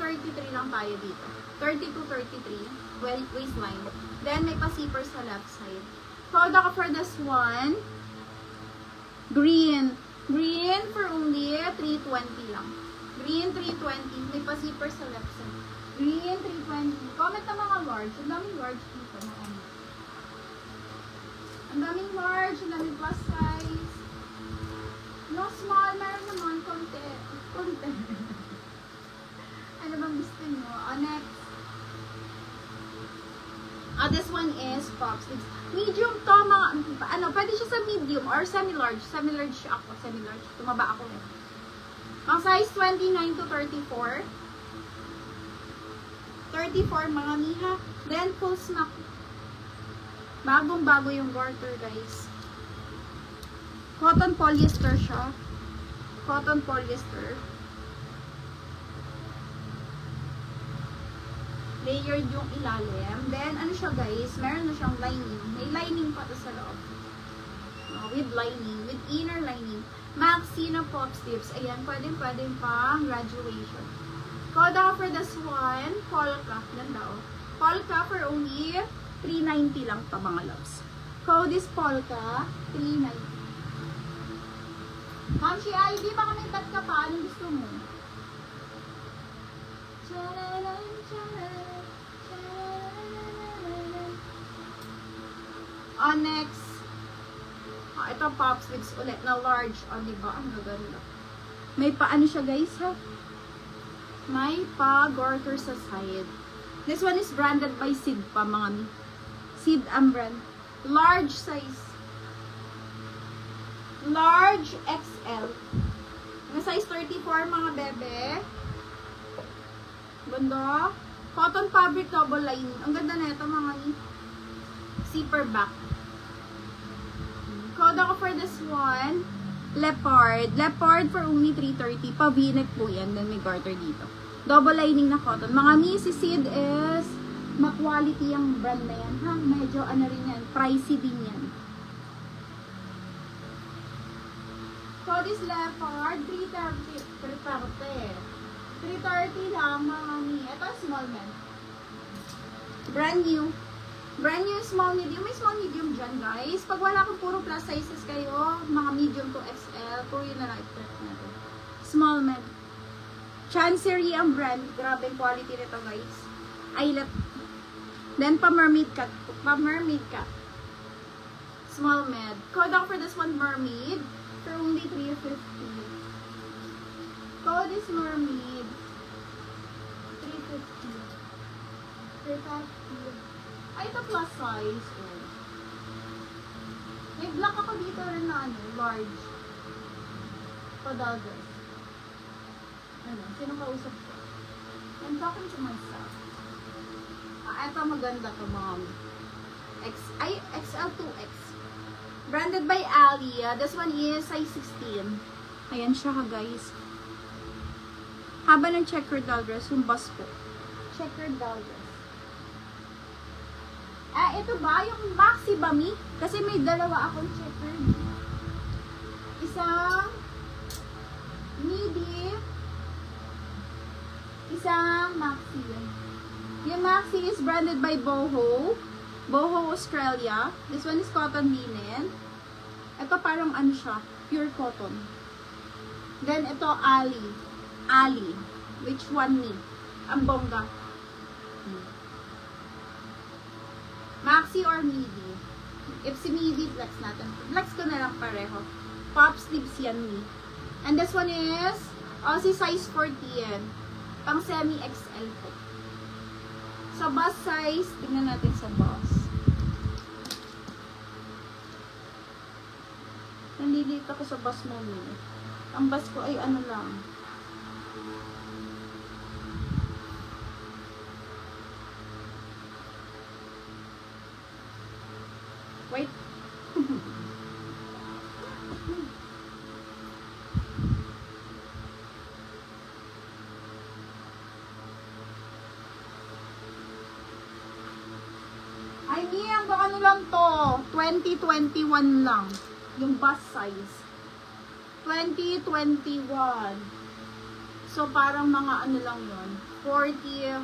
33 lang tayo dito. 30 to 33, waistline. Then, may pa-zipper sa left side. Code ako for this one. Green. Green for only 320 lang. Green 320. May pa-zipper sa left side. Green 320. Comment na mga large. Ang daming large dito. Ang daming large. Ang daming plus size. No small. Meron naman. Konti. Konti. Ano bang gusto nyo? Next. This one is Pops. Medium to, mga, pwede siya sa medium or semi-large. Semi-large siya ako. Semi-large. Tumaba ako eh. Ang size 29 to 34. 34 mga miha. Then, full snap. Bagong-bago yung garter, guys. Cotton polyester siya. Cotton polyester. Layered yung ilalim. Then, ano siya guys, meron na siyang lining. May lining pa to sa loob. With lining. With inner lining. Maxi na pop tips. Ayan, pwedeng pang graduation. Code ako for this one. Polka. Ganda o. Polka for only 390 lang to mga loves. Code is Polka. 390. Ma'am, si Ivy, baka may tat ka pa. Anong gusto mo? Chararan, chararan. Next. Ito Pop Sticks ulit na large. Diba? Ang gaganda. May pa ano siya guys ha? May pa garter sa side. This one is branded by Sid pa mga Sid ang brand. Large size. Large XL. May size 34 mga bebe. Ganda. Cotton fabric double lining. Ang ganda na ito mga zipper back. Code ako for this one. Leopard. Leopard for only 330. Pa V-neck po yan. Then may garter dito. Double lining na cotton. Mga si Sid is ma-quality ang brand na yan. Ha? Medyo ano rin yan. Pricey din yan. Code is Leopard. 330. 330 lang mga mi. Ito small man. Brand new. Brand new small medium. May small medium dyan guys. Pag wala kang puro plus sizes kayo, mga medium to XL, puro yun na lang i-prep natin. Small med. Chancery ang brand. Grabe yung quality nito guys. Eyelet. Then pa mermaid cut. Pa mermaid cut. Small med. Code ako for this one mermaid. For only 350. Code is mermaid. 350. 350. Ay, ito plus size. Oh. May black ako dito rin na large. Padagas. Sino kausap ko? I'm talking to myself. Ito maganda to, mom. XL2X. Branded by Ali. This one is size 16. Ayan siya guys. Haba ng checkered doll dress. Yung bus po. Checkered doll dress. Ito ba? Yung maxi ba mi? Kasi may dalawa akong checkered. Isang midi. Isang maxi. Yung maxi is branded by Boho. Boho Australia. This one is cotton linen. Ito parang ano siya? Pure cotton. Then ito Ali. Ali. Which one mi? Ang bongga. Maxi or midi? If si midi, flex natin. Flex ko na lang pareho. Pop sleeves yan mi. And this one is Aussie size 40 yan. Pang semi-XL po. Sa bus size, tingnan natin sa bus. Nandito ako sa bus mo mi. Ang bus ko ay ano lang. Wait. Ay, Mia, baka ano lang to? 2021 lang. Yung bus size. 2021. So, parang mga ano lang yun. 40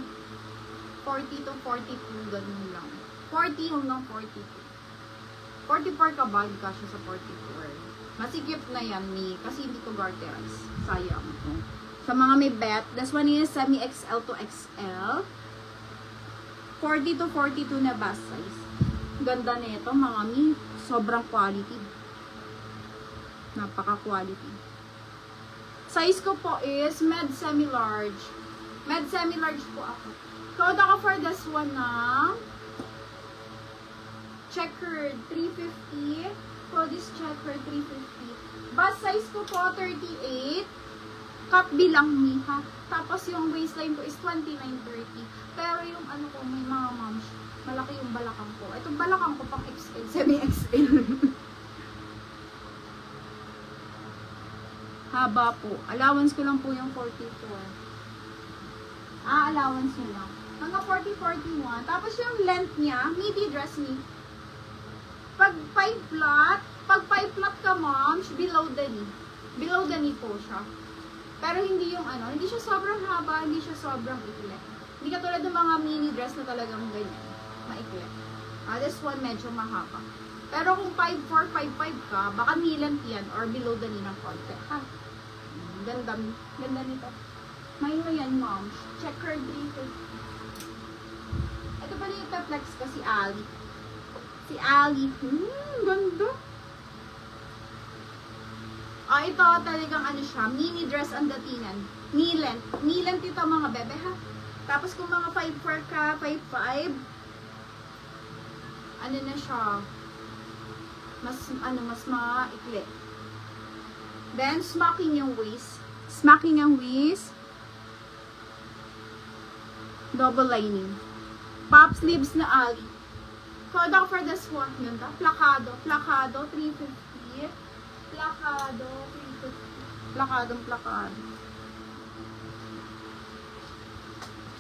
to 42, ganun lang. 40 hanggang 42. 44 ka ba? Hindi ka siya sa 44. Masikip na yan ni, kasi hindi ko garterize. Sayang. Sa mga may bet, this one is semi-XL to XL. 40 to 42 na bust size. Ganda nito mga mi. Sobrang quality. Napaka-quality. Size ko po is med semi-large. Med semi-large po ako. Code ako for this one na checkered 350. Code is checkered 350. Bust size ko po 38. Cup bilang mi ha. Tapos yung waistline ko is 29-30. Pero yung ano ko, may mga moms, malaki yung balakang ko. Itong balakang ko pang XL, semi-XL. Haba po. Allowance ko lang po yung 44. Allowance nyo lang. Mga 40-41. Tapos yung length niya, midi dress me. Pag 5 flat ka moms, below the knee. Below the knee po siya. Pero hindi yung ano, hindi siya sobrang haba, hindi siya sobrang ikli. Hindi katulad ng mga mini dress na talagang ganyan, maikli. This one medyo mahaba. Pero kung 5'4", 5'5" ka, baka nilant yan or below the knee ng konti. Ha? Ganda nito. May mo yan, mom. Checker 350. Ito pala yung flex ko, si Ali. Si Ali. Ganda. Ito talagang ano siya, mini dress ang datingan. Knee length. Knee length ito mga bebe ha. Tapos kung mga 5'4" ka, 5'5", ano na siya, mas maikli. Then, smacking yung waist. Smacking yung waist. Double lining. Pop sleeves na Ali. Code ako for this one. Yun ta. Plakado. Plakado, 350. Plakado, 350. Plakadong plakado.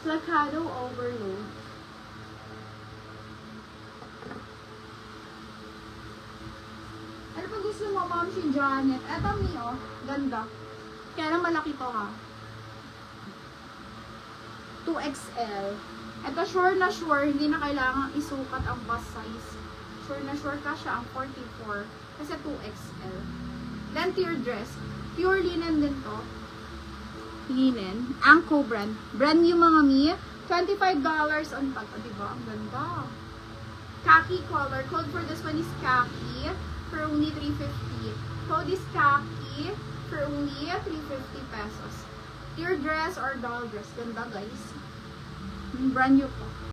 Plakado overload. Ano pa gusto mo, ma'am, si Janet? Eto mi, oh. Ganda. Kaya lang malaki to, ha. 2XL. Ito, sure na sure, hindi na kailangan isukat ang bust size. Sure na sure ka siya ang 44. Kasi 2XL. Then, tier dress. Pure linen din to. Linen. Anko brand. Brand new mga mi. $25 on tag. Diba? Ang ganda. Khaki color. Code for this one is khaki. For only 350. Code is khaki. For only 350 pesos. Tier dress or doll dress. Ganda guys. Brand new po.